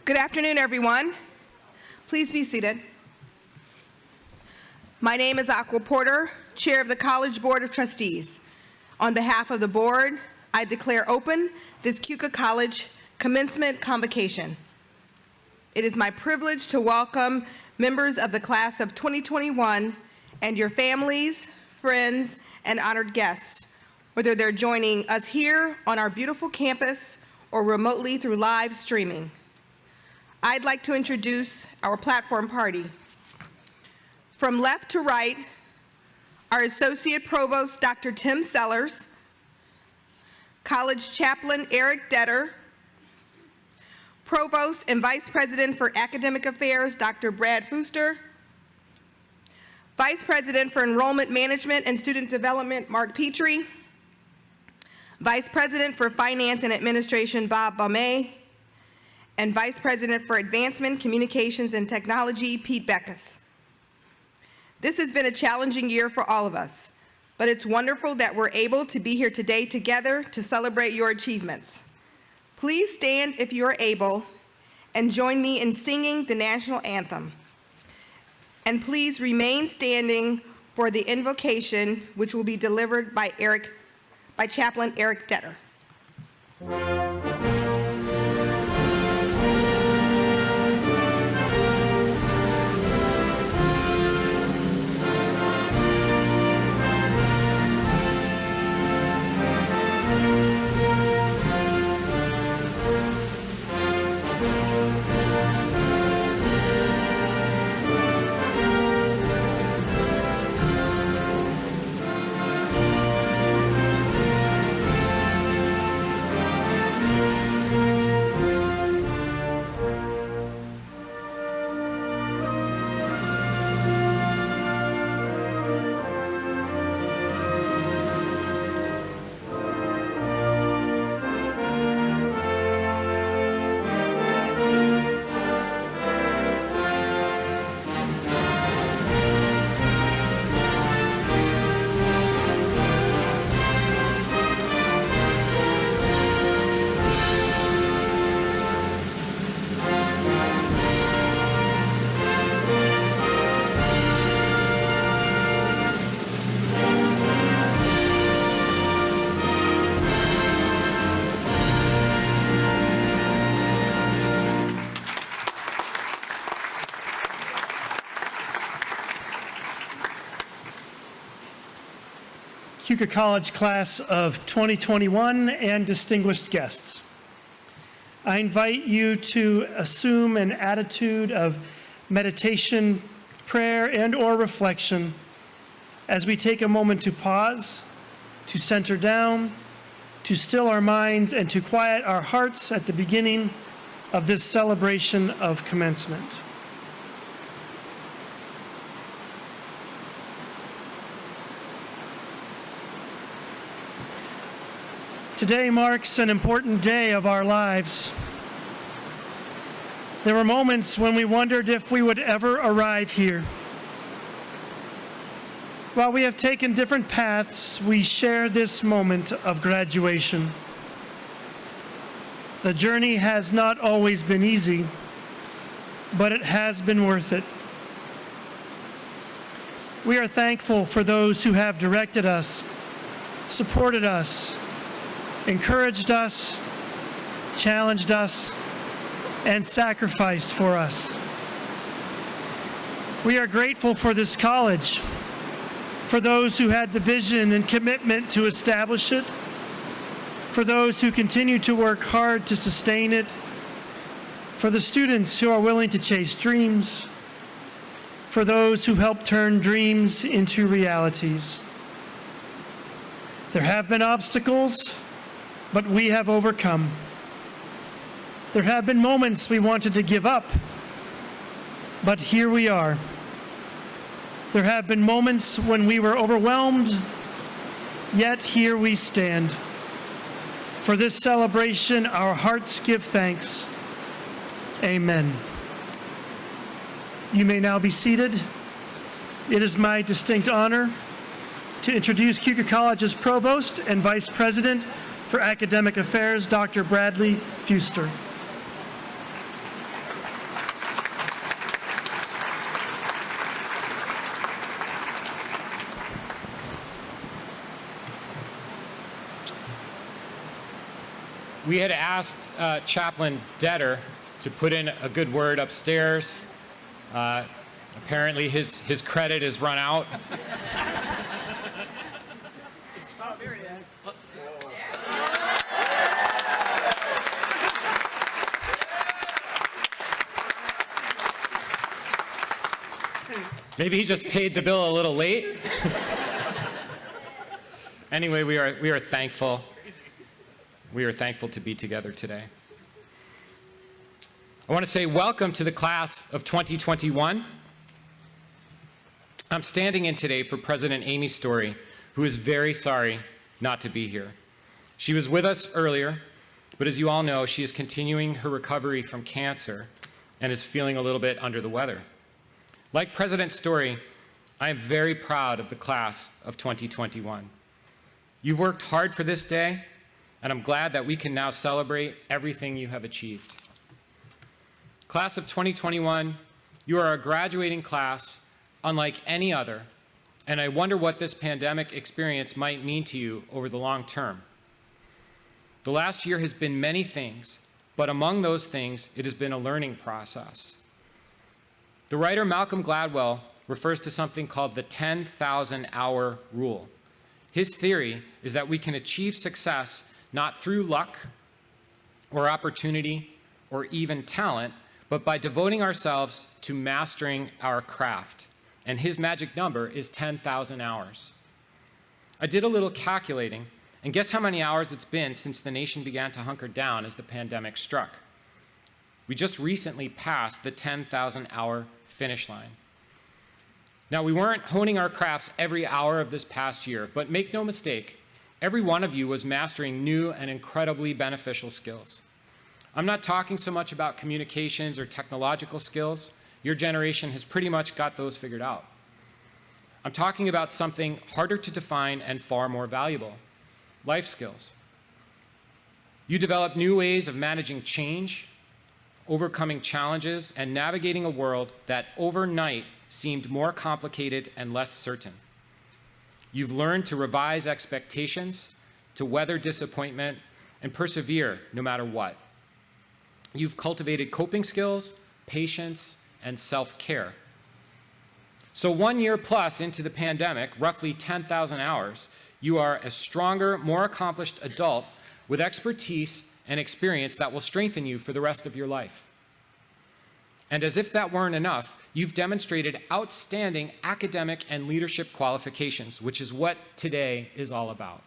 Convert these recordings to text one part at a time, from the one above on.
Good afternoon, everyone. Please be seated. My name is Aqua Porter, Chair of the College Board of Trustees. On behalf of the board, I declare open this Keuka College Commencement Convocation. It is my privilege to welcome members of the class of 2021 and your families, friends, and honored guests, whether they're joining us here on our beautiful campus or remotely through live streaming. I'd like to introduce our platform party. From left to right, our Associate Provost, Dr. Tim Sellers, College Chaplain Eric Detter, Provost and Vice President for Academic Affairs, Dr. Brad Fuster, Vice President for Enrollment Management and Student Development, Mark Petrie, Vice President for Finance and Administration, Bob Baumé, and Vice President for Advancement, Communications, and Technology, Pete Beckus. This has been a challenging year for all of us, but it's wonderful that we're able to be here today together to celebrate your achievements. Please stand if you're able and join me in singing the national anthem. And please remain standing for the invocation, which will be delivered by Chaplain Eric Detter. Keuka College class of 2021 and distinguished guests. I invite you to assume an attitude of meditation, prayer, and/or reflection as we take a moment to pause, to center down, to still our minds, and to quiet our hearts at the beginning of this celebration of commencement. Today marks an important day of our lives. There were moments when we wondered if we would ever arrive here. While we have taken different paths, we share this moment of graduation. The journey has not always been easy, but it has been worth it. We are thankful for those who have directed us, supported us, encouraged us, challenged us, and sacrificed for us. We are grateful for this college, for those who had the vision and commitment to establish it, for those who continue to work hard to sustain it, for the students who are willing to chase dreams, for those who help turn dreams into realities. There have been obstacles, but we have overcome. There have been moments we wanted to give up, but here we are. There have been moments when we were overwhelmed, yet here we stand. For this celebration, our hearts give thanks. Amen. You may now be seated. It is my distinct honor to introduce Keuka College's Provost and Vice President for Academic Affairs, Dr. Bradley Fuster. We had asked Chaplain Detter to put in a good word upstairs. Apparently his credit is run out. Oh, there it is. Maybe he just paid the bill a little late. Anyway, we are thankful. We are thankful to be together today. I want to say welcome to the class of 2021. I'm standing in today for President Amy Story, who is very sorry not to be here. She was with us earlier, but as you all know, she is continuing her recovery from cancer and is feeling a little bit under the weather. Like President Story, I am very proud of the class of 2021. You've worked hard for this day, and I'm glad that we can now celebrate everything you have achieved. Class of 2021, you are a graduating class unlike any other, and I wonder what this pandemic experience might mean to you over the long term. The last year has been many things, but among those things, it has been a learning process. The writer Malcolm Gladwell refers to something called the 10,000-hour rule. His theory is that we can achieve success not through luck or opportunity or even talent, but by devoting ourselves to mastering our craft. And his magic number is 10,000 hours. I did a little calculating, and guess how many hours it's been since the nation began to hunker down as the pandemic struck? We just recently passed the 10,000-hour finish line. Now, we weren't honing our crafts every hour of this past year, but make no mistake, every one of you was mastering new and incredibly beneficial skills. I'm not talking so much about communications or technological skills. Your generation has pretty much got those figured out. I'm talking about something harder to define and far more valuable, life skills. You develop new ways of managing change, overcoming challenges, and navigating a world that overnight seemed more complicated and less certain. You've learned to revise expectations, to weather disappointment, and persevere no matter what. You've cultivated coping skills, patience, and self-care. So 1 year plus into the pandemic, roughly 10,000 hours, you are a stronger, more accomplished adult with expertise and experience that will strengthen you for the rest of your life. And as if that weren't enough, you've demonstrated outstanding academic and leadership qualifications, which is what today is all about.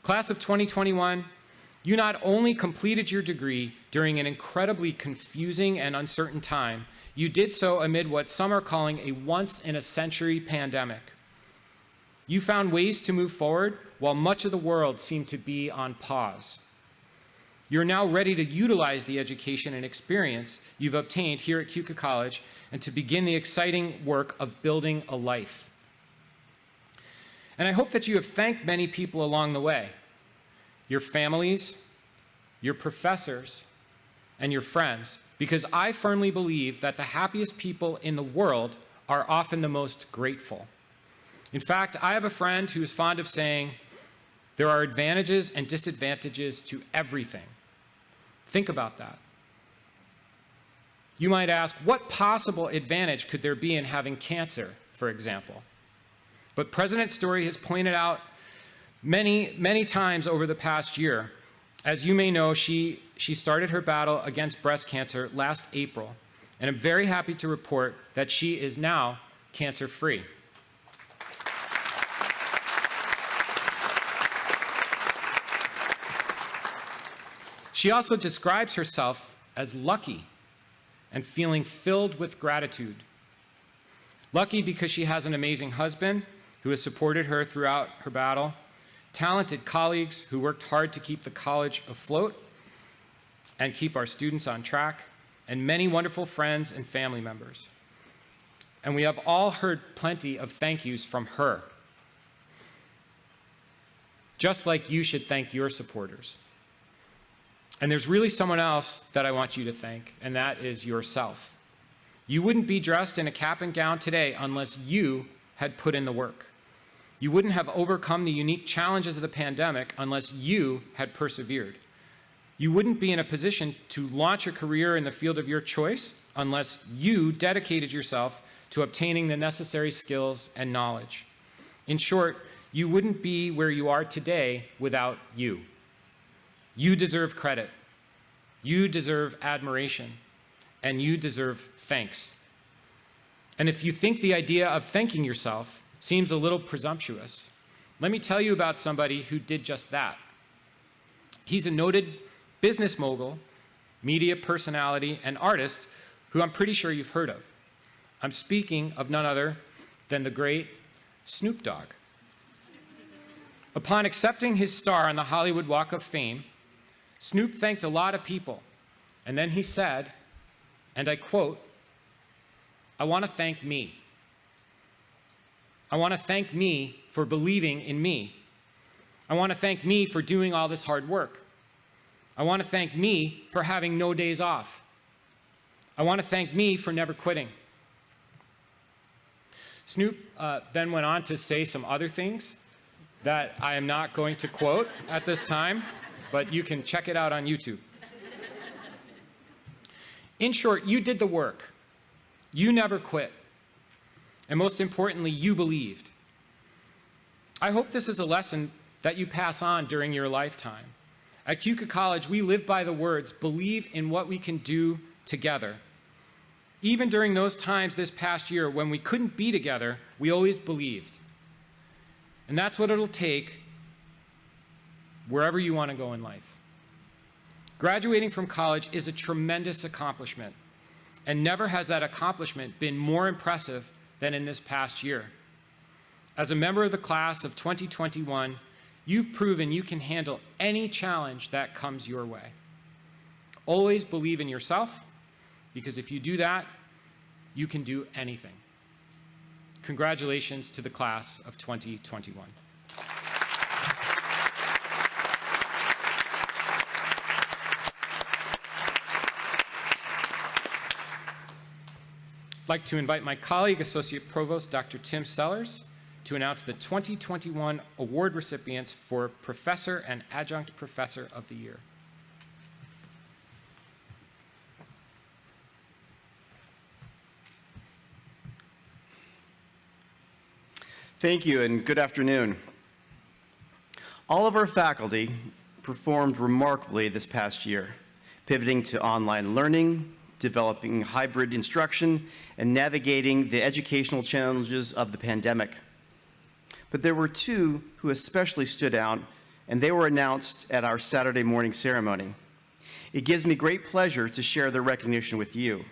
Class of 2021, you not only completed your degree during an incredibly confusing and uncertain time, you did so amid what some are calling a once-in-a-century pandemic. You found ways to move forward while much of the world seemed to be on pause. You're now ready to utilize the education and experience you've obtained here at Keuka College and to begin the exciting work of building a life. And I hope that you have thanked many people along the way, your families, your professors, and your friends, because I firmly believe that the happiest people in the world are often the most grateful. In fact, I have a friend who is fond of saying, there are advantages and disadvantages to everything. Think about that. You might ask, what possible advantage could there be in having cancer, for example? But President Story has pointed out many times over the past year. As you may know, she started her battle against breast cancer last April, and I'm very happy to report that she is now cancer-free. She also describes herself as lucky and feeling filled with gratitude. Lucky because she has an amazing husband who has supported her throughout her battle, talented colleagues who worked hard to keep the college afloat and keep our students on track, and many wonderful friends and family members. And we have all heard plenty of thank yous from her. Just like you should thank your supporters. And there's really someone else that I want you to thank, and that is yourself. You wouldn't be dressed in a cap and gown today unless you had put in the work. You wouldn't have overcome the unique challenges of the pandemic unless you had persevered. You wouldn't be in a position to launch a career in the field of your choice unless you dedicated yourself to obtaining the necessary skills and knowledge. In short, you wouldn't be where you are today without you. You deserve credit, you deserve admiration, and you deserve thanks. And if you think the idea of thanking yourself seems a little presumptuous, let me tell you about somebody who did just that. He's a noted business mogul, media personality, and artist who I'm pretty sure you've heard of. I'm speaking of none other than the great Snoop Dogg. Upon accepting his star on the Hollywood Walk of Fame, Snoop thanked a lot of people, and then he said, and I quote, "I want to thank me. I want to thank me for believing in me. I want to thank me for doing all this hard work. I want to thank me for having no days off. I want to thank me for never quitting." Snoop then went on to say some other things that I am not going to quote at this time, but you can check it out on YouTube. In short, you did the work. You never quit. And most importantly, you believed. I hope this is a lesson that you pass on during your lifetime. At Keuka College, we live by the words, believe in what we can do together. Even during those times this past year when we couldn't be together, we always believed. And that's what it'll take wherever you want to go in life. Graduating from college is a tremendous accomplishment, and never has that accomplishment been more impressive than in this past year. As a member of the class of 2021, you've proven you can handle any challenge that comes your way. Always believe in yourself, because if you do that, you can do anything. Congratulations to the class of 2021. I'd like to invite my colleague, Associate Provost Dr. Tim Sellers, to announce the 2021 award recipients for Professor and Adjunct Professor of the Year. Thank you, and good afternoon. All of our faculty performed remarkably this past year, pivoting to online learning, developing hybrid instruction, and navigating the educational challenges of the pandemic. But there were two who especially stood out, and they were announced at our Saturday morning ceremony. It gives me great pleasure to share their recognition with you.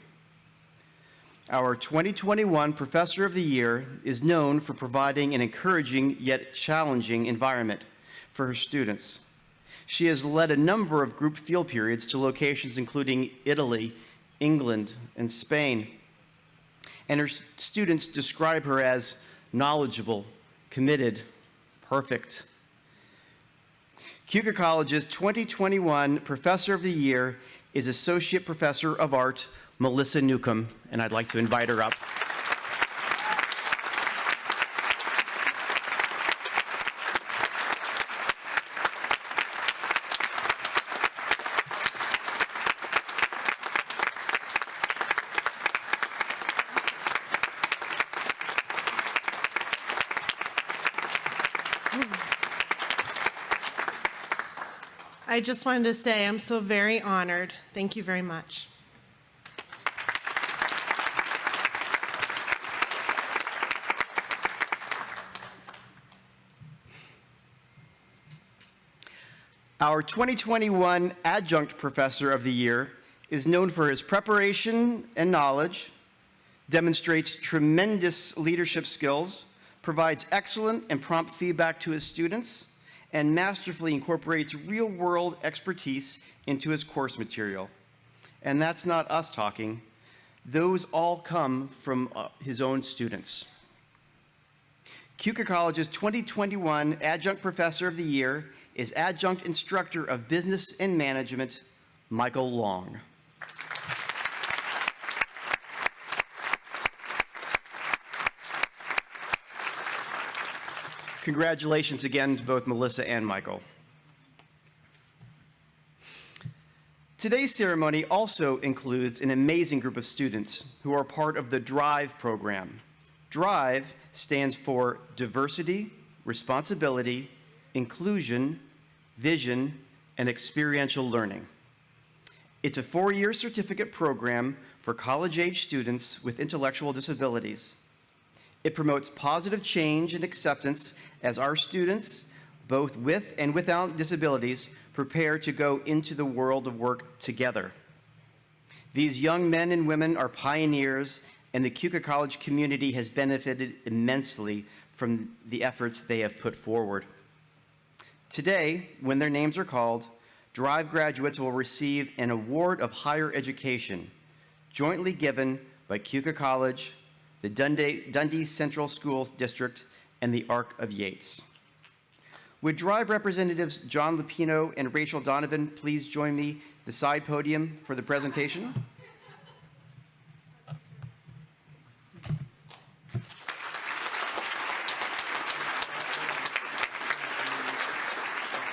Our 2021 Professor of the Year is known for providing an encouraging yet challenging environment for her students. She has led a number of group field periods to locations including Italy, England, and Spain. And her students describe her as knowledgeable, committed, perfect. Keuka College's 2021 Professor of the Year is Associate Professor of Art, Melissa Newcomb, and I'd like to invite her up. I just wanted to say I'm so very honored. Thank you very much. Our 2021 Adjunct Professor of the Year is known for his preparation and knowledge, demonstrates tremendous leadership skills, provides excellent and prompt feedback to his students, and masterfully incorporates real-world expertise into his course material. And that's not us talking. Those all come from his own students. Keuka College's 2021 Adjunct Professor of the Year is Adjunct Instructor of Business and Management, Michael Long. Congratulations again to both Melissa and Michael. Today's ceremony also includes an amazing group of students who are part of the DRIVE program. DRIVE stands for Diversity, Responsibility, Inclusion, Vision, and Experiential Learning. It's a 4-year certificate program for college-age students with intellectual disabilities. It promotes positive change and acceptance as our students, both with and without disabilities, prepare to go into the world of work together. These young men and women are pioneers, and the Keuka College community has benefited immensely from the efforts they have put forward. Today, when their names are called, DRIVE graduates will receive an award of higher education, jointly given by Keuka College, the Dundee Central School District, and the Arc of Yates. Would DRIVE representatives John Lupino and Rachel Donovan please join me at the side podium for the presentation?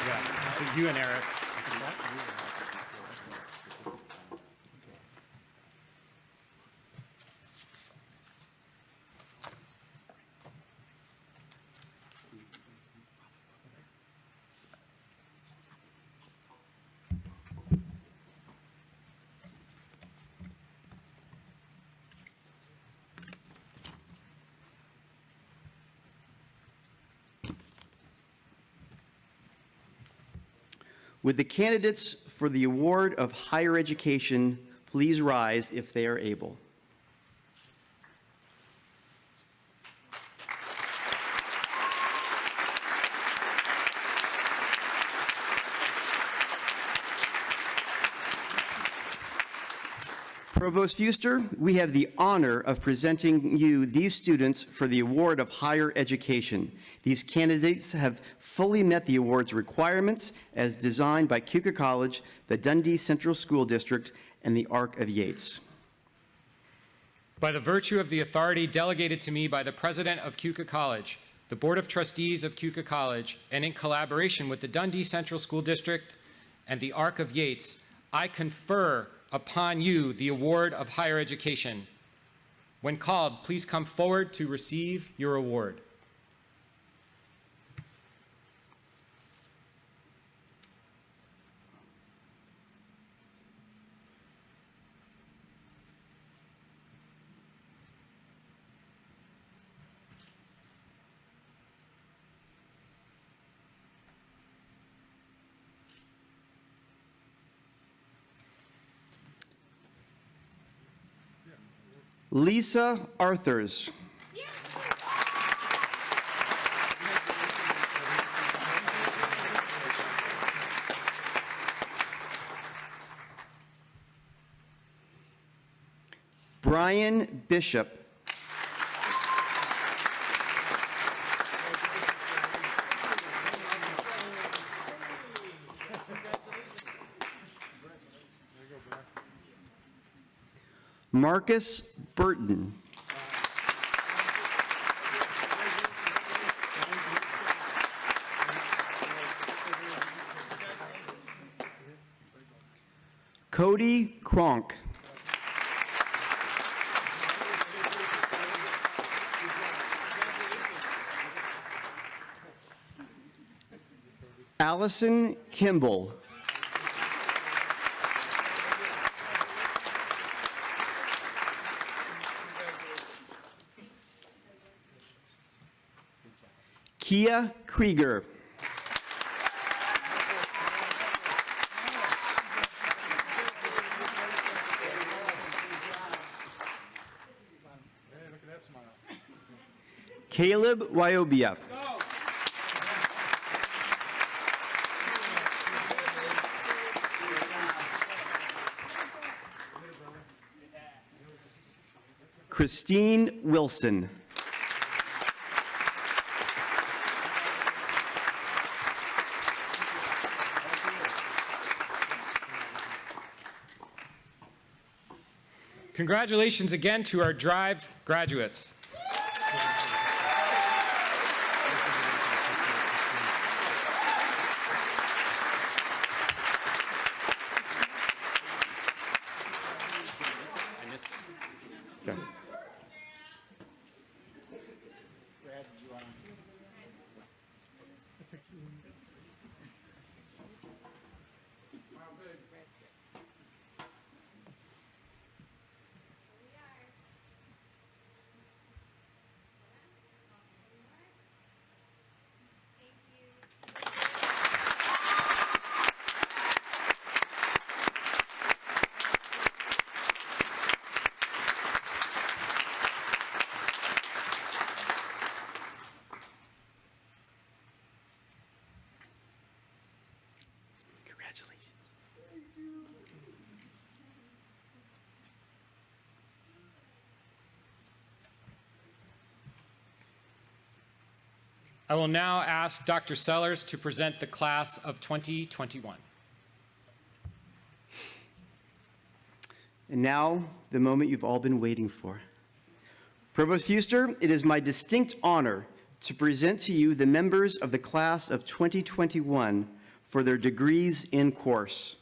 Yeah, so you and Eric. Would the candidates for the award of higher education please rise if they are able? Provost Fuster, we have the honor of presenting you these students for the award of higher education. These candidates have fully met the award's requirements as designed by Keuka College, the Dundee Central School District, and the Arc of Yates. By the virtue of the authority delegated to me by the President of Keuka College, the Board of Trustees of Keuka College, and in collaboration with the Dundee Central School District and the Arc of Yates, I confer upon you the award of higher education. When called, please come forward to receive your award. Lisa Arthurs. Brian Bishop. Marcus Burton. Cody Kronk. Allison Kimball. Kia Krieger. Caleb Wyobia. Christine Wilson. Congratulations again to our Drive graduates. I will now ask Dr. Sellers to present the class of 2021. And now, the moment you've all been waiting for. Provost Fuster, it is my distinct honor to present to you the members of the class of 2021 for their degrees in course.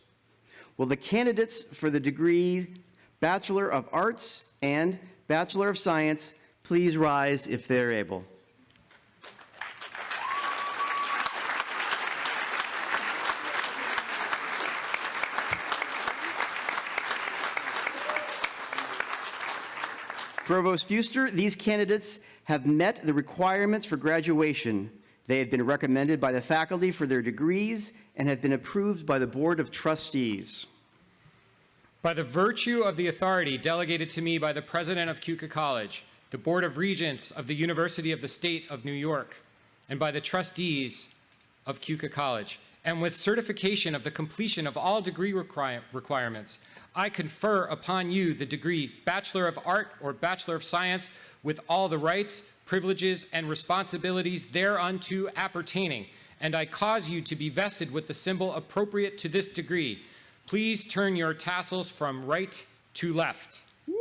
Will the candidates for the degree Bachelor of Arts and Bachelor of Science please rise if they're able? Provost Fuster, these candidates have met the requirements for graduation. They have been recommended by the faculty for their degrees and have been approved by the Board of Trustees. By the virtue of the authority delegated to me by the President of Keuka College, the Board of Regents of the University of the State of New York, and by the trustees of Keuka College, and with certification of the completion of all degree requirements, I confer upon you the degree Bachelor of Art or Bachelor of Science with all the rights, privileges, and responsibilities thereunto appertaining, and I cause you to be vested with the symbol appropriate to this degree. Please turn your tassels from right to left. Woo.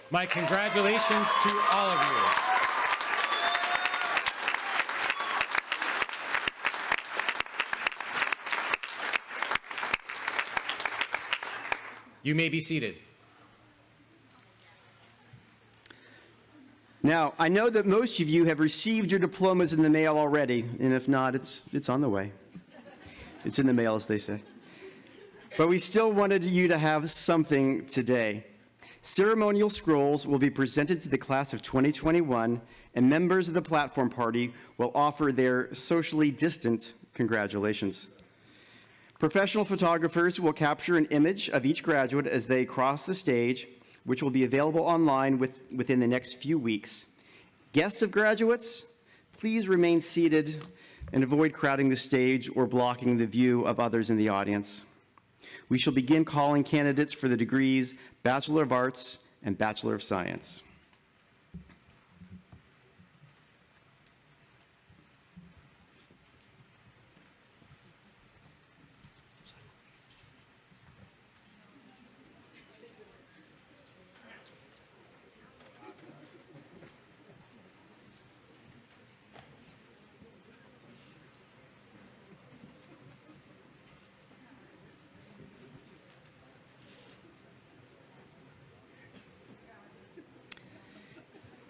My congratulations to all of you. You may be seated. Now, I know that most of you have received your diplomas in the mail already, and if not, it's on the way. It's in the mail, as they say. But we still wanted you to have something today. Ceremonial scrolls will be presented to the class of 2021, and members of the platform party will offer their socially distant congratulations. Professional photographers will capture an image of each graduate as they cross the stage, which will be available online within the next few weeks. Guests of graduates, please remain seated and avoid crowding the stage or blocking the view of others in the audience. We shall begin calling candidates for the degrees Bachelor of Arts and Bachelor of Science.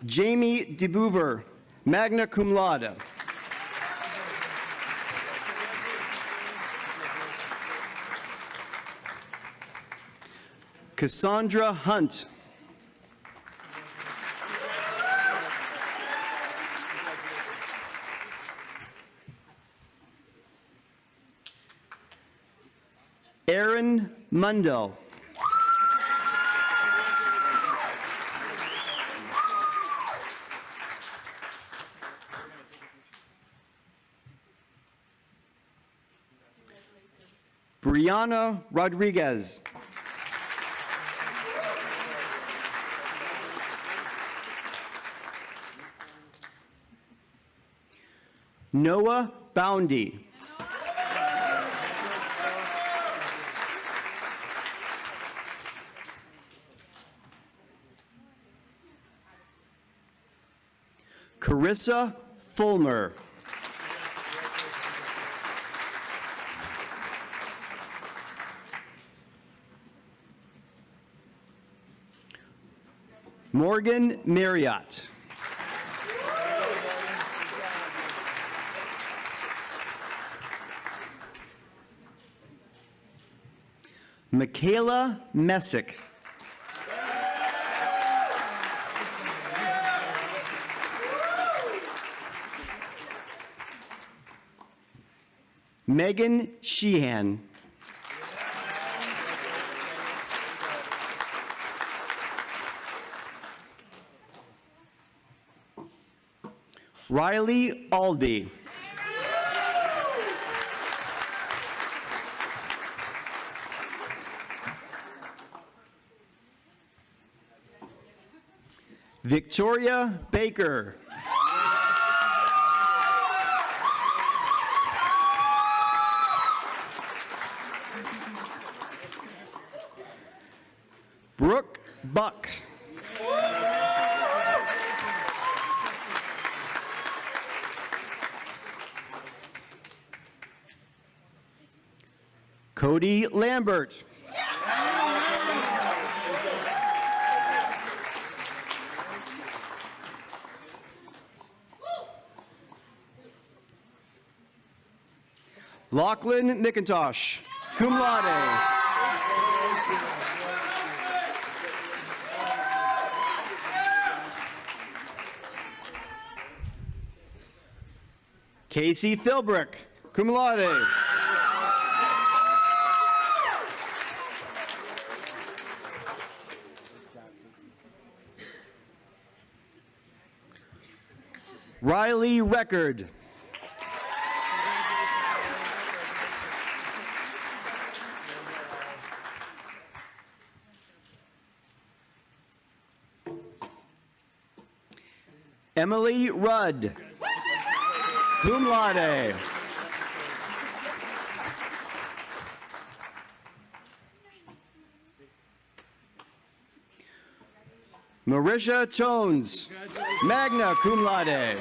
Jamie DeBoover, magna cum laude. Cassandra Hunt. Aaron Mundell. Brianna Rodriguez. Noah Boundy. Carissa Fulmer. Morgan Marriott. Michaela Messick. Megan Sheehan. Riley Albee. Victoria Baker. Brooke Buck. Cody Lambert. Lachlan McIntosh, cum laude. Casey Philbrick, cum laude. Riley Record. Emily Rudd, cum laude. Marisha Tones, magna cum laude.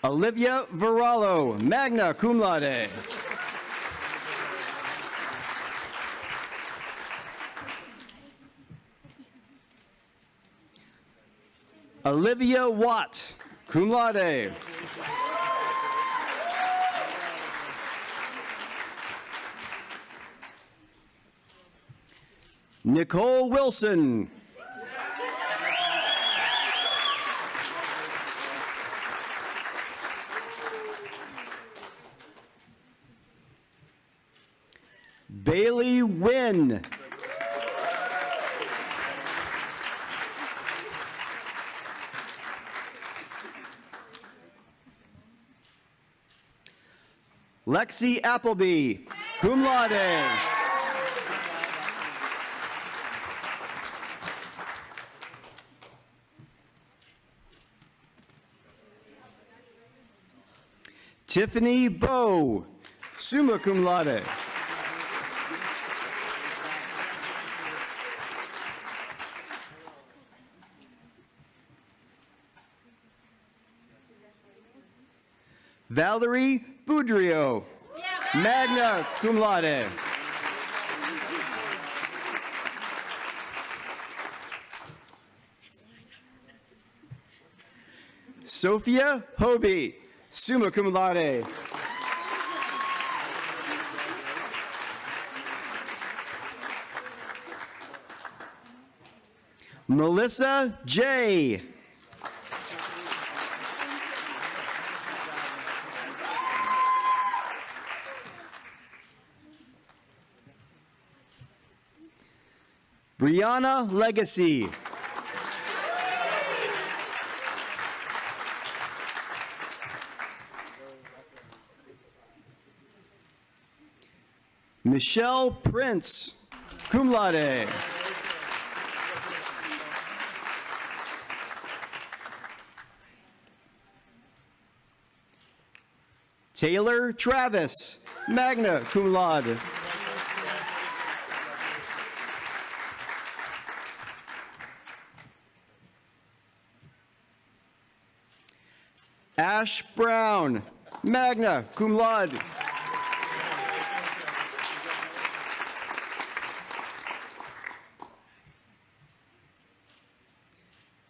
Olivia Varallo, magna cum laude. Olivia Watt, cum laude. Nicole Wilson. Bailey Wynn. Lexi Appleby, cum laude. Tiffany Bowe, summa cum laude. Valerie Boudrio, magna cum laude. Sophia Hobie, summa cum laude. Melissa J. Brianna Legacy. Michelle Prince, cum laude. Taylor Travis, magna cum laude. Ash Brown, magna cum laude.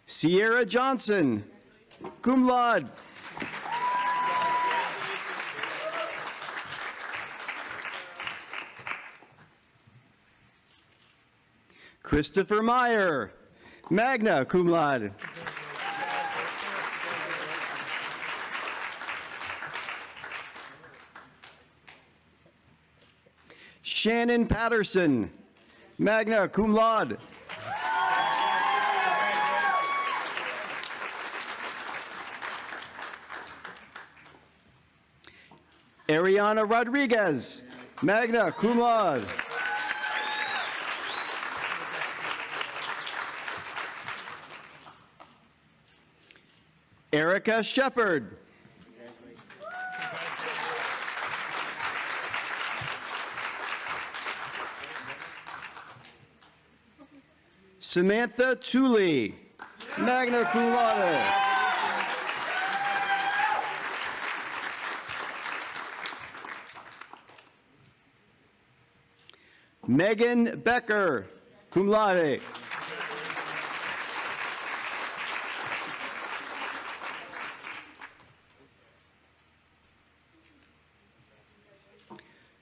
Sierra Johnson, cum laude. Christopher Meyer, magna cum laude. Shannon Patterson, magna cum laude. Ariana Rodriguez, magna cum laude. Erica Shepard. Samantha Tooley, magna cum laude. Megan Becker, cum laude.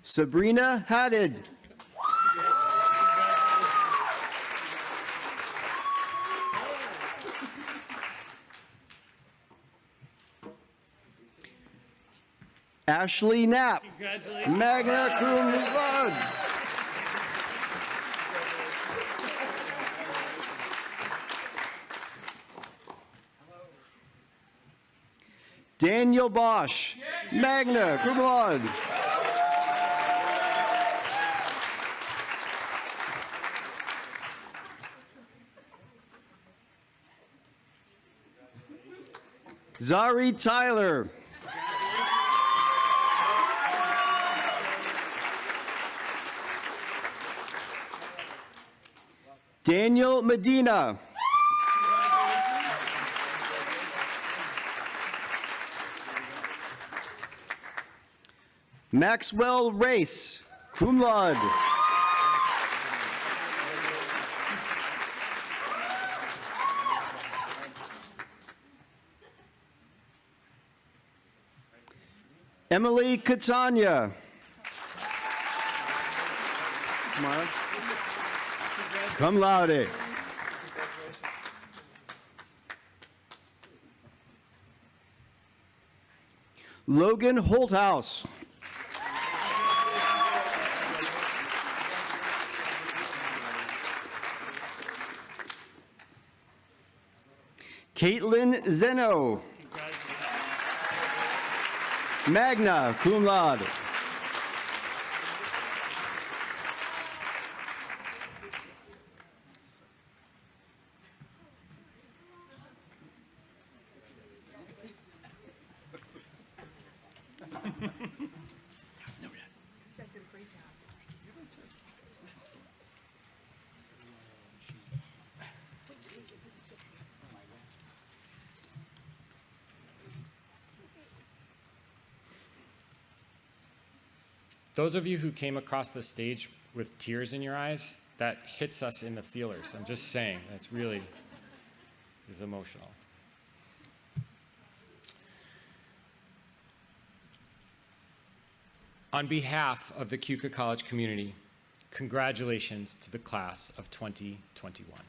Sabrina Haddad. Ashley Knapp, magna cum laude. Daniel Bosch, magna cum laude. Zari Tyler. Daniel Medina. Maxwell Race, cum laude. Emily Catania. Cum laude. Logan Holthouse. Caitlin Zeno. Magna cum laude. Those of you who came across the stage with tears in your eyes, that hits us in the feelers. I'm just saying, that's really is emotional. On behalf of the Keuka College community, congratulations to the class of 2021.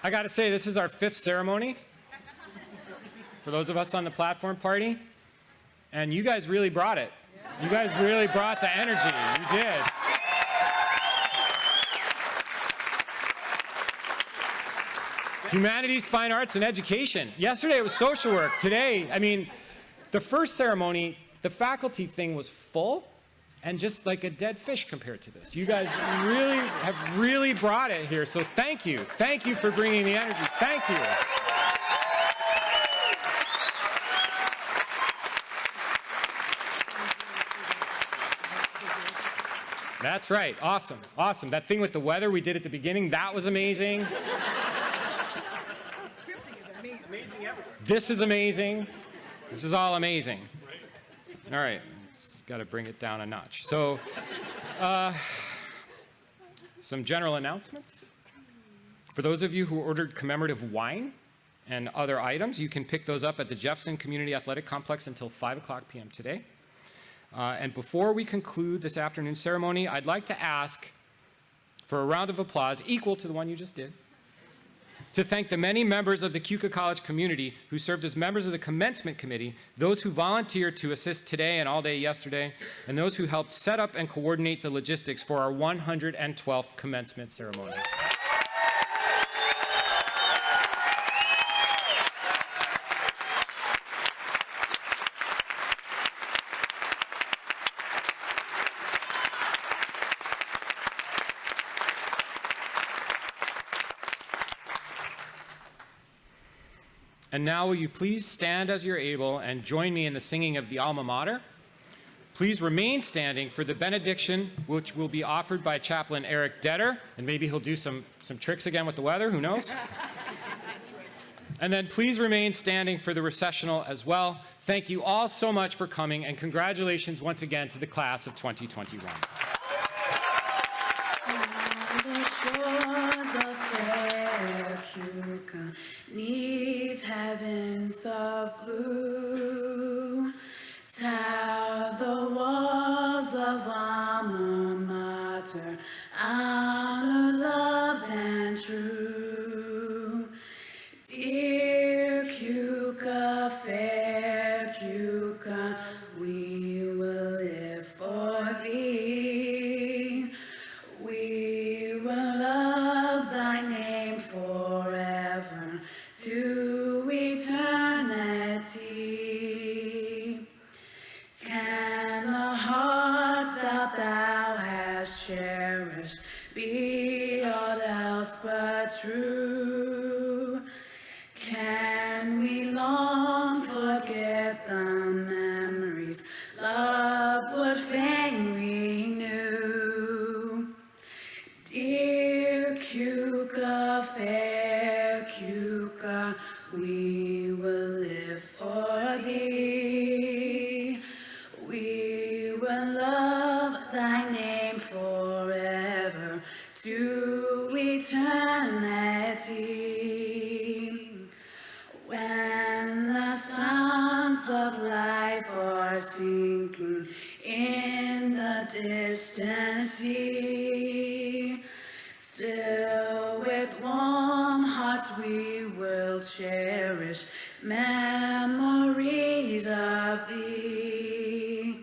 I got to say, this is our 5th ceremony for those of us on the platform party, and you guys really brought it. You guys really brought the energy. You did. Humanities, fine arts, and education. Yesterday it was social work. Today, I mean, the first ceremony, the faculty thing was full and just like a dead fish compared to this. You guys really have really brought it here, so thank you. Thank you for bringing the energy. Thank you. That's right. Awesome. Awesome. That thing with the weather we did at the beginning, that was amazing. Scripting is amazing. This is amazing. This is all amazing. All right. Got to bring it down a notch. So, some general announcements. For those of you who ordered commemorative wine and other items, you can pick those up at the Jefferson Community Athletic Complex until 5:00 p.m. today. And before we conclude this afternoon's ceremony, I'd like to ask for a round of applause equal to the one you just did, to thank the many members of the Keuka College community who served as members of the Commencement Committee, those who volunteered to assist today and all day yesterday, and those who helped set up and coordinate the logistics for our 112th commencement ceremony. And now will you please stand as you're able and join me in the singing of the Alma Mater. Please remain standing for the benediction, which will be offered by Chaplain Eric Detter, and maybe he'll do some tricks again with the weather, who knows? And then please remain standing for the recessional as well. Thank you all so much for coming, and congratulations once again to the class of 2021. The shores of fair Keuka, 'neath heavens of blue, tower the walls of Alma Mater, honor, loved and true. Dear Keuka, fair Keuka, we will live for thee. We will love thy name forever to eternity. Can the hearts that thou hast cherished be aught else but true? Can we long forget the memories love would fain renew? Dear Keuka, fair Keuka, we will live for thee. We will love thy name forever to eternity. distant sea. Still with warm hearts we will cherish memories of thee.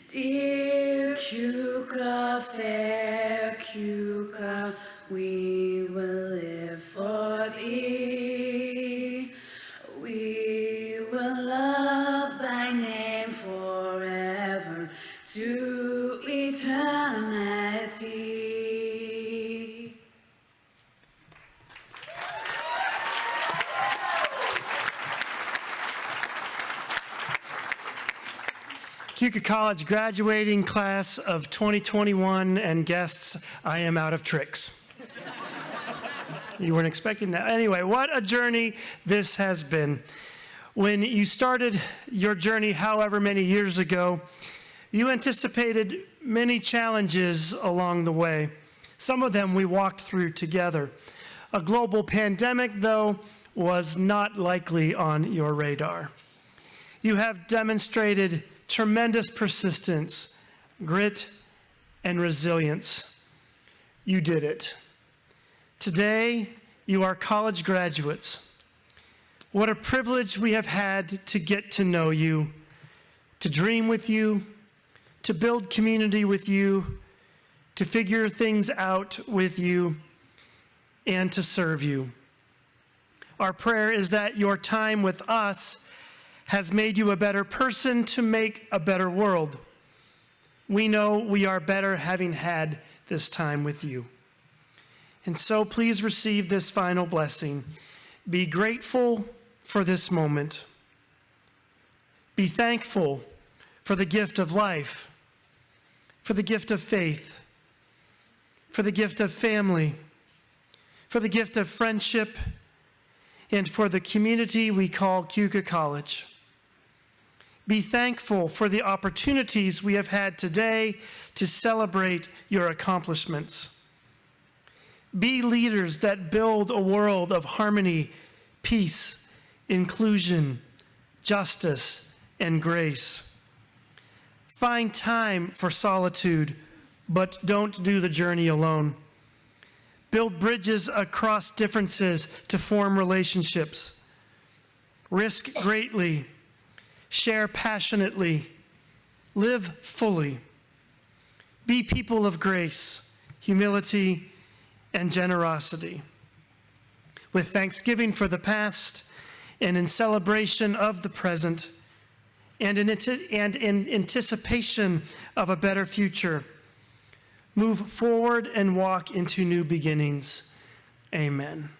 Dear Keuka, fair Keuka, we will live for thee. We will love thy name forever to eternity. Keuka College graduating class of 2021 and guests, I am out of tricks. You weren't expecting that. Anyway, what a journey this has been. When you started your journey however many years ago, you anticipated many challenges along the way. Some of them we walked through together. A global pandemic, though, was not likely on your radar. You have demonstrated tremendous persistence, grit, and resilience. You did it. Today, you are college graduates. What a privilege we have had to get to know you, to dream with you, to build community with you, to figure things out with you, and to serve you. Our prayer is that your time with us has made you a better person to make a better world. We know we are better having had this time with you. And so please receive this final blessing. Be grateful for this moment. Be thankful for the gift of life, for the gift of faith, for the gift of family, for the gift of friendship, and for the community we call Keuka College. Be thankful for the opportunities we have had today to celebrate your accomplishments. Be leaders that build a world of harmony, peace, inclusion, justice, and grace. Find time for solitude, but don't do the journey alone. Build bridges across differences to form relationships. Risk greatly. Share passionately. Live fully. Be people of grace, humility, and generosity. With thanksgiving for the past and in celebration of the present and in anticipation of a better future, move forward and walk into new beginnings. Amen.